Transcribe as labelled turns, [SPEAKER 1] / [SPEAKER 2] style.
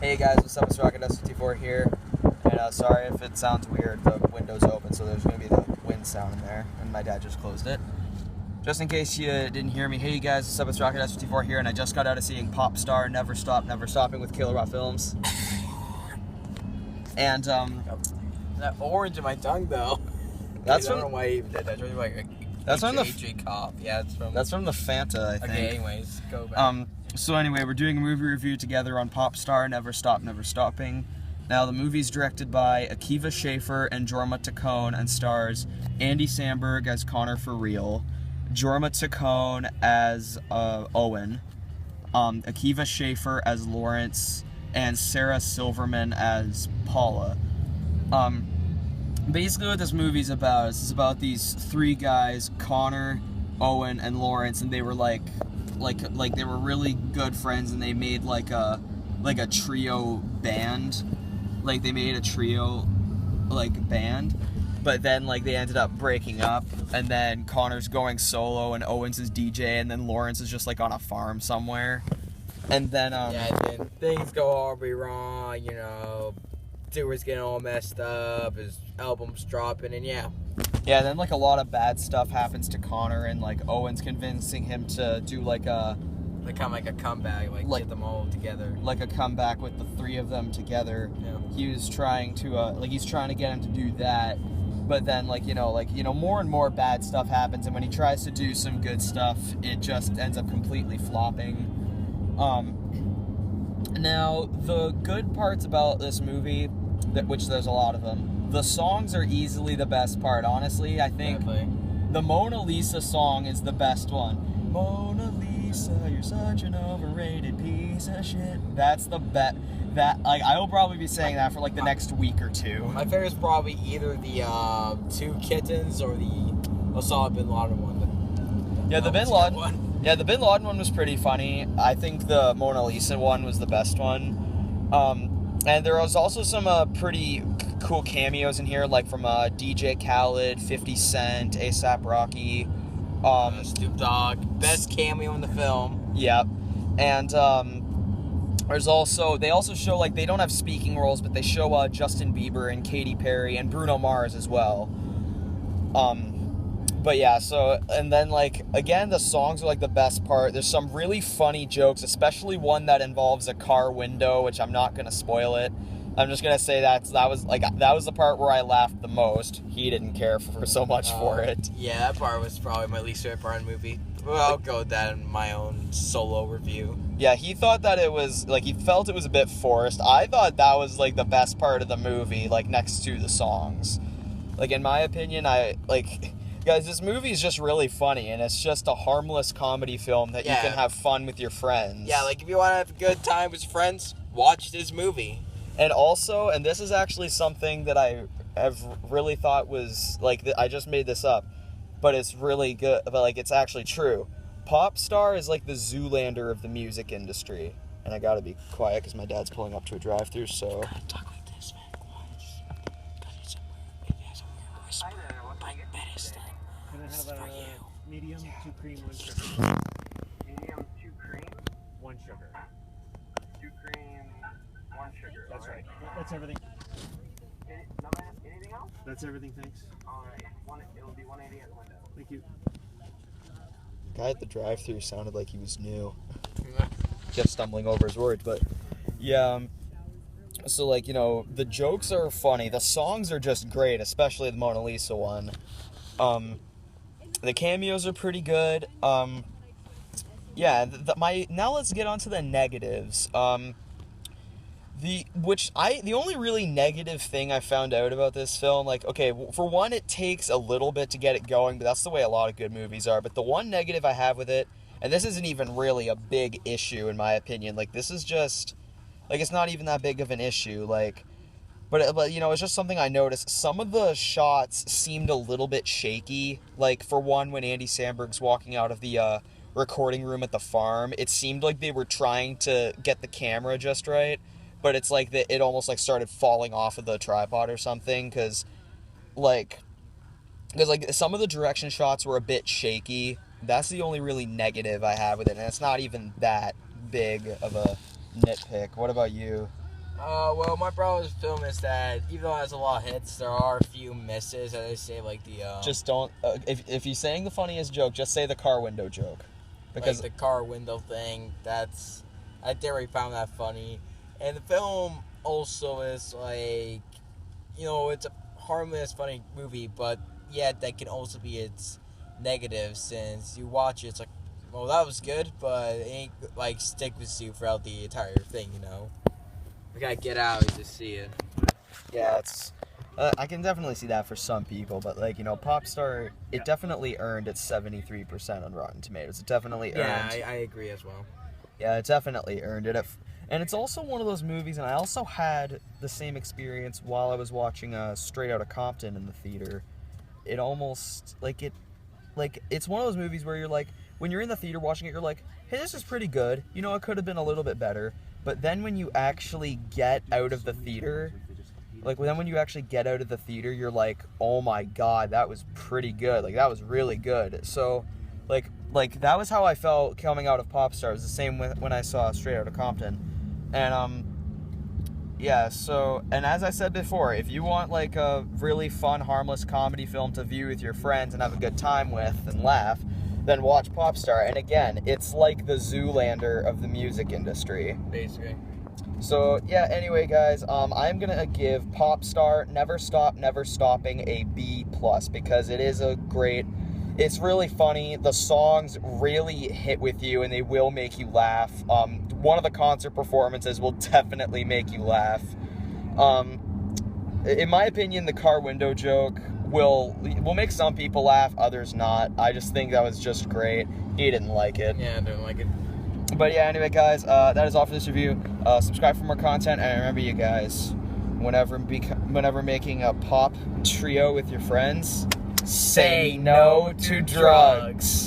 [SPEAKER 1] Hey guys, what's up? It's Rocket S54 here, and sorry if it sounds weird, the window's open, so there's going to be the wind sound in there, and my dad just closed it. Just in case you didn't hear me, hey guys, what's up? It's Rocket S54 here, and I just got out of seeing Popstar, Never Stop, Never Stopping with KillerBotFilms. And,
[SPEAKER 2] that orange in my tongue, though.
[SPEAKER 1] That's
[SPEAKER 2] I don't know why you did that. That's really like
[SPEAKER 1] that's from the
[SPEAKER 2] AJ cough. Yeah,
[SPEAKER 1] that's from the Fanta, I think.
[SPEAKER 2] Okay, anyways, go back.
[SPEAKER 1] So anyway, we're doing a movie review together on Popstar, Never Stop, Never Stopping. Now, the movie's directed by Akiva, Schaffer, and Jorma Taccone, and stars Andy Samberg as Connor for real, Jorma Taccone as Owen, Akiva Schaffer as Lawrence, and Sarah Silverman as Paula. Basically what this movie's about is it's about these three guys, Connor, Owen, and Lawrence, and they were like they were really good friends, and they made like a trio band. Like they made a trio band, but then they ended up breaking up, and then Connor's going solo and Owens is DJ, and then Lawrence is just on a farm somewhere. And then
[SPEAKER 2] then things go horribly wrong, you know, Stewart's getting all messed up, his album's dropping, and yeah,
[SPEAKER 1] then a lot of bad stuff happens to Connor, and Owen's convincing him to do a
[SPEAKER 2] comeback, get them all together.
[SPEAKER 1] Like a comeback with the three of them together.
[SPEAKER 2] Yeah.
[SPEAKER 1] He was trying to he's trying to get him to do that, but then more and more bad stuff happens, and when he tries to do some good stuff, it just ends up completely flopping. Now the good parts about this movie, which there's a lot of them, the songs are easily the best part. Honestly, I think the Mona Lisa song is the best one. Mona Lisa, you're such an overrated piece of shit. That's the best. I will probably be saying that for the next week or two.
[SPEAKER 2] My favorite is probably either the Two Kittens or the Osama Bin Laden one.
[SPEAKER 1] Yeah, the Bin Laden one. Yeah, the Bin Laden one was pretty funny. I think the Mona Lisa one was the best one. And there was also some pretty cool cameos in here, from DJ Khaled, 50 Cent, A$AP Rocky,
[SPEAKER 2] Snoop Dogg, best cameo in the film.
[SPEAKER 1] Yep. And there's also, they also show they don't have speaking roles, but they show Justin Bieber and Katy Perry and Bruno Mars as well. But yeah, so, and then again, the songs are the best part. There's some really funny jokes, especially one that involves a car window, which I'm not gonna spoil it. I'm just gonna say that was the part where I laughed the most. He didn't care for so much for it.
[SPEAKER 2] Yeah, that part was probably my least favorite part of the movie. Well, I'll go with that in my own solo review.
[SPEAKER 1] Yeah, he thought that it was, he felt it was a bit forced. I thought that was, the best part of the movie, next to the songs. In my opinion, guys, this movie is just really funny, and it's just a harmless comedy film that you can have fun with your friends.
[SPEAKER 2] Yeah, if you want to have a good time with your friends, watch this movie.
[SPEAKER 1] And also, and this is actually something that I have really thought was, I just made this up, but it's really good, but, it's actually true. Popstar is, the Zoolander of the music industry. And I gotta be quiet, because my dad's pulling up to a drive-thru, so...
[SPEAKER 2] Talk like this, man, once. Because it has a weird whisper. Like medicine.
[SPEAKER 3] Can I have a medium, 2 cream, 1 sugar?
[SPEAKER 4] Medium, 2 cream,
[SPEAKER 3] 1 sugar.
[SPEAKER 4] 2 cream, 1 sugar.
[SPEAKER 3] That's right. That's everything.
[SPEAKER 4] Anything else?
[SPEAKER 3] That's everything, thanks.
[SPEAKER 4] Alright, it'll be 180 at the window.
[SPEAKER 3] Thank you.
[SPEAKER 1] Guy at the drive-thru sounded like he was new. Kept stumbling over his words, but yeah. So the jokes are funny. The songs are just great, especially the Mona Lisa one. The cameos are pretty good. Yeah. Now let's get on to the negatives. The only really negative thing I found out about this film, for one, it takes a little bit to get it going, but that's the way a lot of good movies are. But the one negative I have with it, and this isn't even really a big issue in my opinion, this is just, it's not even that big of an issue, but it's just something I noticed. Some of the shots seemed a little bit shaky, for one, when Andy Samberg's walking out of the recording room at the farm, it seemed like they were trying to get the camera just right, but it's it almost started falling off of the tripod or something, because some of the direction shots were a bit shaky. That's the only really negative I have with it, and it's not even that big of a nitpick. What about you?
[SPEAKER 2] Well, my problem with the film is that even though it has a lot of hits, there are a few misses. As I say, like the
[SPEAKER 1] Just don't. If he's saying the funniest joke, just say the car window joke. Because
[SPEAKER 2] like the car window thing. I already found that funny. And the film also is like, it's a harmless, funny movie, but yet that can also be its negative, since you watch it, it's like, well, that was good, but it ain't like stick with you throughout the entire thing. You gotta get out and just see it.
[SPEAKER 1] yeah, it's. I can definitely see that for some people, but like Popstar, it definitely earned its 73% on Rotten Tomatoes. It definitely earned.
[SPEAKER 2] Yeah, I agree as well.
[SPEAKER 1] Yeah, it definitely earned it. And it's also one of those movies, and I also had the same experience while I was watching Straight Outta Compton in the theater. It almost, it's one of those movies where you're like, when you're in the theater watching it, you're like, hey, this is pretty good. It could have been a little bit better. But then when you actually get out of the theater, you're like, oh my god, that was pretty good. Like, that was really good. So, like that was how I felt coming out of Popstar. It was the same when I saw Straight Outta Compton. And, yeah, so, and as I said before, if you want, like, a really fun, harmless comedy film to view with your friends and have a good time with and laugh, then watch Popstar. And again, it's like the Zoolander of the music industry.
[SPEAKER 2] Basically.
[SPEAKER 1] So, yeah, anyway, guys, I'm going to give Popstar Never Stop, Never Stopping a B+, because it is it's really funny. The songs really hit with you, and they will make you laugh. One of the concert performances will definitely make you laugh. In my opinion, the car window joke will make some people laugh, others not. I just think that was just great. He didn't like it.
[SPEAKER 2] Yeah, I didn't like it.
[SPEAKER 1] But yeah, anyway, guys, that is all for this review. Subscribe for more content, and remember, you guys, whenever making a pop trio with your friends, say no to drugs.